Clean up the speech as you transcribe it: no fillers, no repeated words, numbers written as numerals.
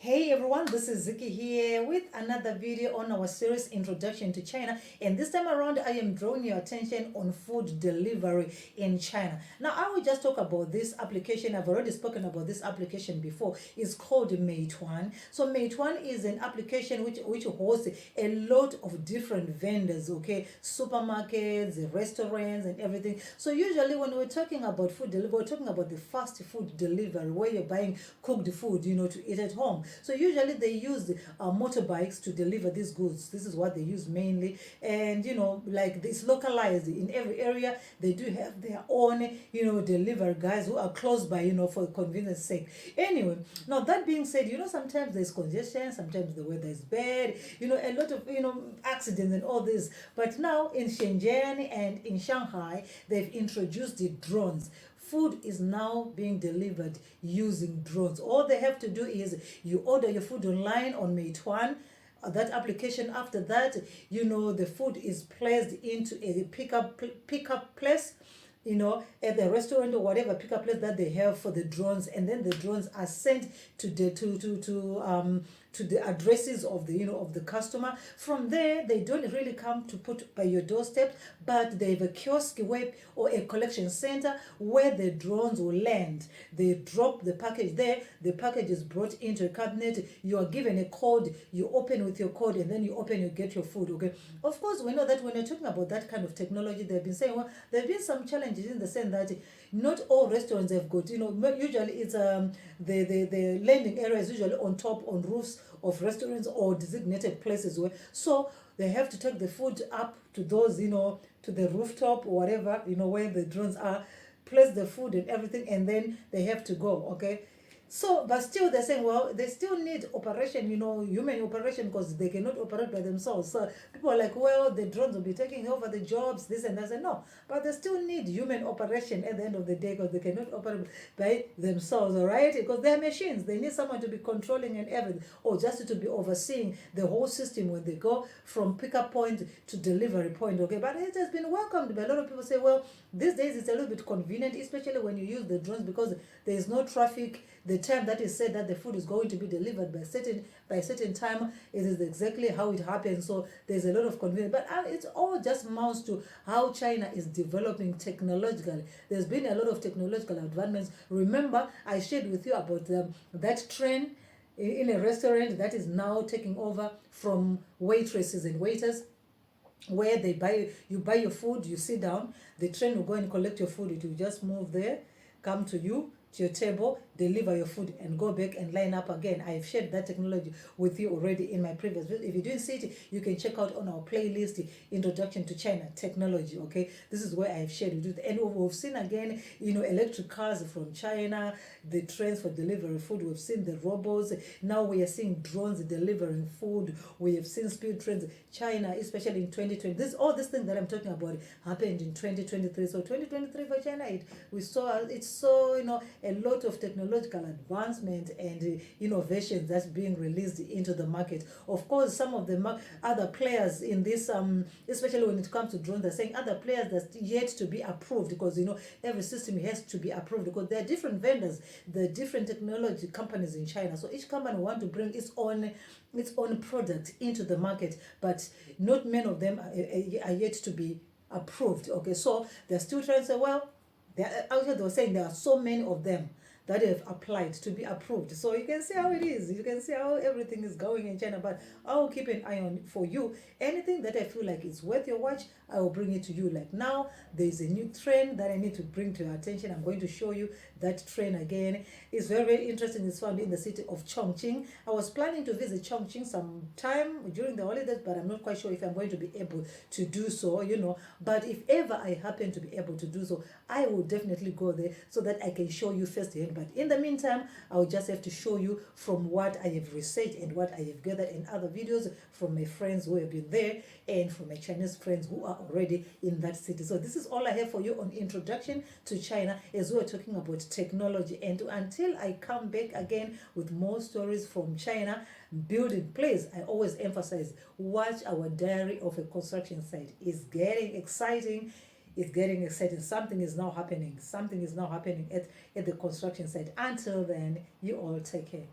Hey everyone, this is Ziki here with another video on our series Introduction to China, and this time around I am drawing your attention on food delivery in China. Now I will just talk about this application. I've already spoken about this application before. It's called Meituan. So Meituan is an application which hosts a lot of different vendors, okay, supermarkets, restaurants and everything. So usually when we're talking about food delivery, we're talking about the fast food delivery where you're buying cooked food, to eat at home. So usually they use motorbikes to deliver these goods. This is what they use mainly, and like this localized in every area. They do have their own delivery guys who are close by, for convenience sake. Anyway, now that being said, sometimes there's congestion, sometimes the weather is bad, a lot of accidents and all this. But now in Shenzhen and in Shanghai, they've introduced the drones. Food is now being delivered using drones. All they have to do is you order your food online on Meituan, that application. After that, the food is placed into a pickup place, at the restaurant or whatever pickup place that they have for the drones, and then the drones are sent to the to the addresses of the customer. From there, they don't really come to put by your doorstep, but they have a kiosk web or a collection center where the drones will land. They drop the package there. The package is brought into a cabinet. You are given a code. You open with your code, and then you get your food. Okay. Of course, we know that when you're talking about that kind of technology, they've been saying, well, there have been some challenges in the sense that not all restaurants have got, usually it's the landing area is usually on top, on roofs of restaurants or designated places where, so they have to take the food up to those, to the rooftop or whatever, where the drones are, place the food and everything, and then they have to go. Okay. So, but still, they're saying, well, they still need operation, human operation, because they cannot operate by themselves. So people are like, well, the drones will be taking over the jobs, this and that. I said, no, but they still need human operation at the end of the day, because they cannot operate by themselves, all right? Because they're machines. They need someone to be controlling and everything, or just to be overseeing the whole system when they go from pickup point to delivery point, okay? But it has been welcomed by a lot of people. Say, well, these days it's a little bit convenient, especially when you use the drones, because there is no traffic. The time that is said that the food is going to be delivered by a certain time, it is exactly how it happens. So there's a lot of convenience, but it's all just amounts to how China is developing technologically. There's been a lot of technological advancements. Remember, I shared with you about that train in a restaurant that is now taking over from waitresses and waiters, where you buy your food, you sit down, the train will go and collect your food. It will just move there, come to you, to your table, deliver your food, and go back and line up again. I've shared that technology with you already in my previous video. If you didn't see it, you can check out on our playlist, Introduction to China Technology. Okay, this is where I've shared with you. And we've seen again, electric cars from China, the trains for delivery food. We've seen the robots. Now we are seeing drones delivering food. We have seen speed trains. China, especially in 2020, all these things that I'm talking about happened in 2023. So 2023 for China, we saw a lot of technological advancement and innovations that's being released into the market. Of course, some of the other players in this, especially when it comes to drones, they're saying other players that's yet to be approved, because every system has to be approved, because there are different vendors, the different technology companies in China. So each company want to bring its own product into the market, but not many of them are yet to be approved. Okay, so they're still trying to say, well, out here they were saying there are so many of them that have applied to be approved. So you can see how it is. You can see how everything is going in China. But I will keep an eye on for you. Anything that I feel like is worth your watch, I will bring it to you. Like now, there is a new trend that I need to bring to your attention. I'm going to show you that trend again. It's very, very interesting. It's found in the city of Chongqing. I was planning to visit Chongqing sometime during the holidays, but I'm not quite sure if I'm going to be able to do so, But if ever I happen to be able to do so, I will definitely go there so that I can show you firsthand. But in the meantime, I'll just have to show you from what I have researched and what I have gathered in other videos from my friends who have been there, and from my Chinese friends who are already in that city. So this is all I have for you on Introduction to China, as we're talking about technology. And until I come back again with more stories from China, building, please, I always emphasize, watch our diary of a construction site. It's getting exciting. It's getting exciting. Something is now happening. Something is now happening at the construction site. Until then, you all take care.